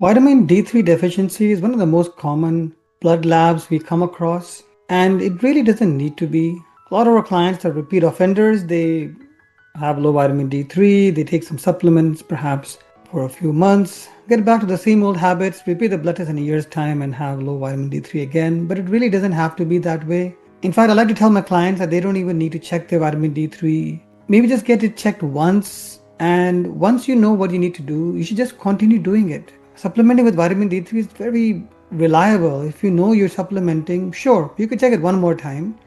Vitamin D3 deficiency is one of the most common blood labs we come across, and it really doesn't need to be. A lot of our clients are repeat offenders. They have low vitamin D3, they take some supplements perhaps for a few months, get back to the same old habits, repeat the blood test in a year's time, and have low vitamin D3 again. But it really doesn't have to be that way. In fact, I like to tell my clients that they don't even need to check their vitamin D3. Maybe just get it checked once, and once you know what you need to do, you should just continue doing it. Supplementing with vitamin D3 is very reliable. If you know you're supplementing, sure, you could check it one more time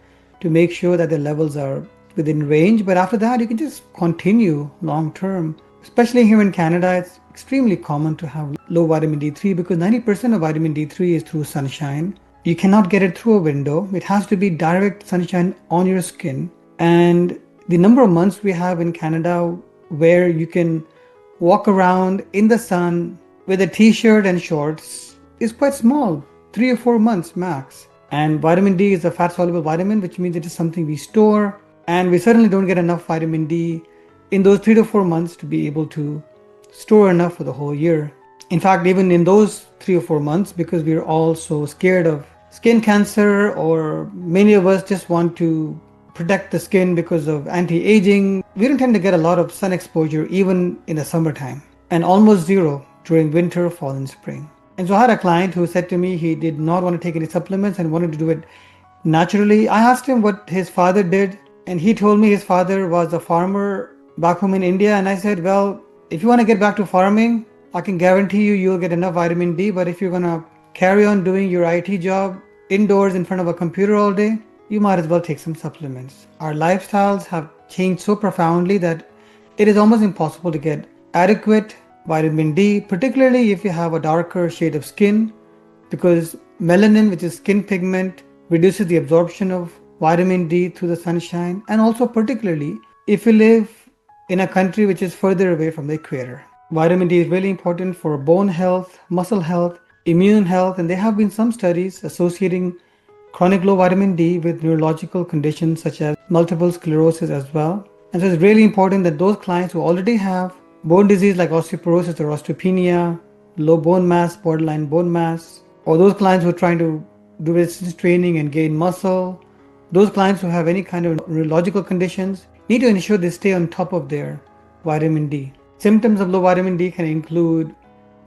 to make sure that the levels are within range. But after that, you can just continue long term. Especially here in Canada, it's extremely common to have low vitamin D3 because 90% of vitamin D3 is through sunshine. You cannot get it through a window. It has to be direct sunshine on your skin. And the number of months we have in Canada where you can walk around in the sun with a t-shirt and shorts is quite small, 3 or 4 months max. And vitamin D is a fat soluble vitamin, which means it is something we store, and we certainly don't get enough vitamin D in those 3 to 4 months to be able to store enough for the whole year. In fact, even in those 3 or 4 months, because we're all so scared of skin cancer, or many of us just want to protect the skin because of anti-aging, we don't tend to get a lot of sun exposure even in the summertime, and almost zero during winter, fall, and spring. And so I had a client who said to me he did not want to take any supplements and wanted to do it naturally. I asked him what his father did, and he told me his father was a farmer back home in India. And I said, well, if you want to get back to farming, I can guarantee you'll get enough vitamin D. But if you're going to carry on doing your IT job indoors in front of a computer all day, you might as well take some supplements. Our lifestyles have changed so profoundly that it is almost impossible to get adequate vitamin D, particularly if you have a darker shade of skin, because melanin, which is skin pigment, reduces the absorption of vitamin D through the sunshine, and also particularly if you live in a country which is further away from the equator. Vitamin D is really important for bone health, muscle health, immune health, and there have been some studies associating chronic low vitamin D with neurological conditions such as multiple sclerosis as well. And so it's really important that those clients who already have bone disease like osteoporosis or osteopenia, low bone mass, borderline bone mass, or those clients who are trying to do resistance training and gain muscle, those clients who have any kind of neurological conditions need to ensure they stay on top of their vitamin D. Symptoms of low vitamin D can include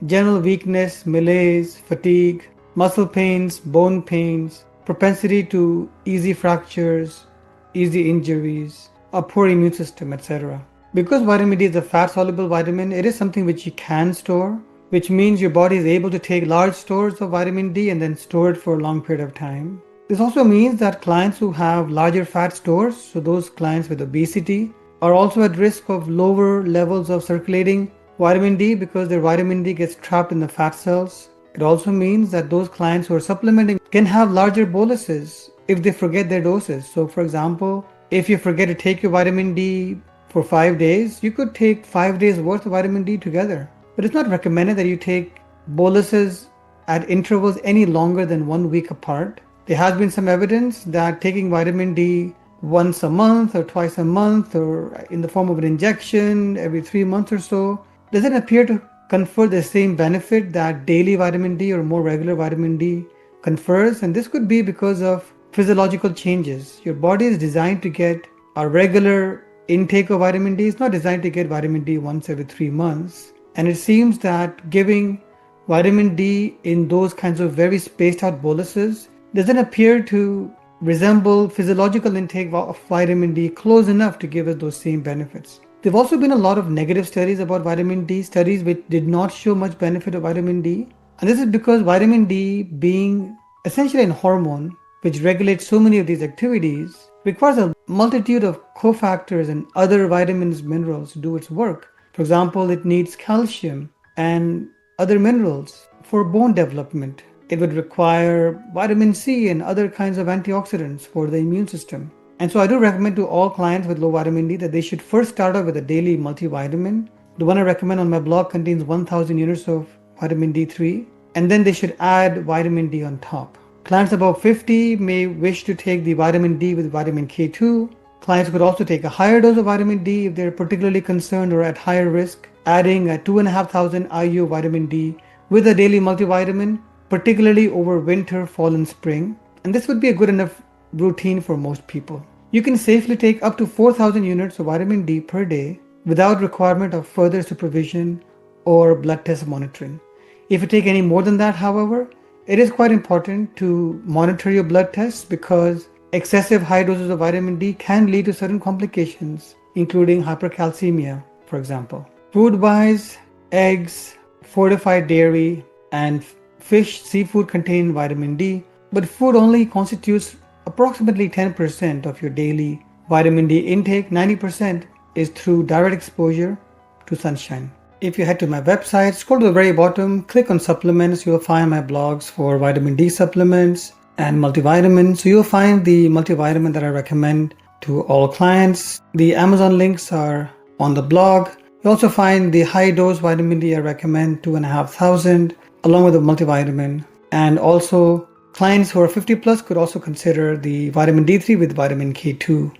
general weakness, malaise, fatigue, muscle pains, bone pains, propensity to easy fractures, easy injuries, a poor immune system, etc. Because vitamin D is a fat-soluble vitamin, it is something which you can store, which means your body is able to take large stores of vitamin D and then store it for a long period of time. This also means that clients who have larger fat stores, so those clients with obesity, are also at risk of lower levels of circulating vitamin D because their vitamin D gets trapped in the fat cells. It also means that those clients who are supplementing can have larger boluses if they forget their doses. So for example, if you forget to take your vitamin D for 5 days, you could take 5 days worth of vitamin D together. But it's not recommended that you take boluses at intervals any longer than 1 week apart. There has been some evidence that taking vitamin D once a month or twice a month or in the form of an injection every 3 months or so doesn't appear to confer the same benefit that daily vitamin D or more regular vitamin D confers. And this could be because of physiological changes. Your body is designed to get a regular intake of vitamin D. Is not designed to get vitamin D once every 3 months. And it seems that giving vitamin D in those kinds of very spaced out boluses doesn't appear to resemble physiological intake of vitamin D close enough to give us those same benefits. There have also been a lot of negative studies about vitamin D, studies which did not show much benefit of vitamin D. And this is because vitamin D, being essentially a hormone which regulates so many of these activities, requires a multitude of cofactors and other vitamins, minerals to do its work. For example, it needs calcium and other minerals for bone development. It would require vitamin C and other kinds of antioxidants for the immune system. And so I do recommend to all clients with low vitamin D that they should first start out with a daily multivitamin. The one I recommend on my blog contains 1000 units of vitamin D3, and then they should add vitamin D on top. Clients above 50 may wish to take the vitamin D with vitamin K2. Clients could also take a higher dose of vitamin D if they're particularly concerned or at higher risk. Adding a 2,500 IU vitamin D with a daily multivitamin, particularly over winter, fall, and spring. And this would be a good enough routine for most people. You can safely take up to 4,000 units of vitamin D per day without requirement of further supervision or blood test monitoring. If you take any more than that, however, it is quite important to monitor your blood tests because excessive high doses of vitamin D can lead to certain complications, including hypercalcemia, for example. Food-wise, eggs, fortified dairy, and fish, seafood contain vitamin D, but food only constitutes approximately 10% of your daily vitamin D intake. 90% is through direct exposure to sunshine. If you head to my website, scroll to the very bottom, click on supplements, you'll find my blogs for vitamin D supplements and multivitamins. So you'll find the multivitamin that I recommend to all clients. The Amazon links are on the blog. You also find the high dose vitamin D I recommend, 2,500, along with the multivitamin. And also clients who are 50 plus could also consider the vitamin D3 with vitamin K2.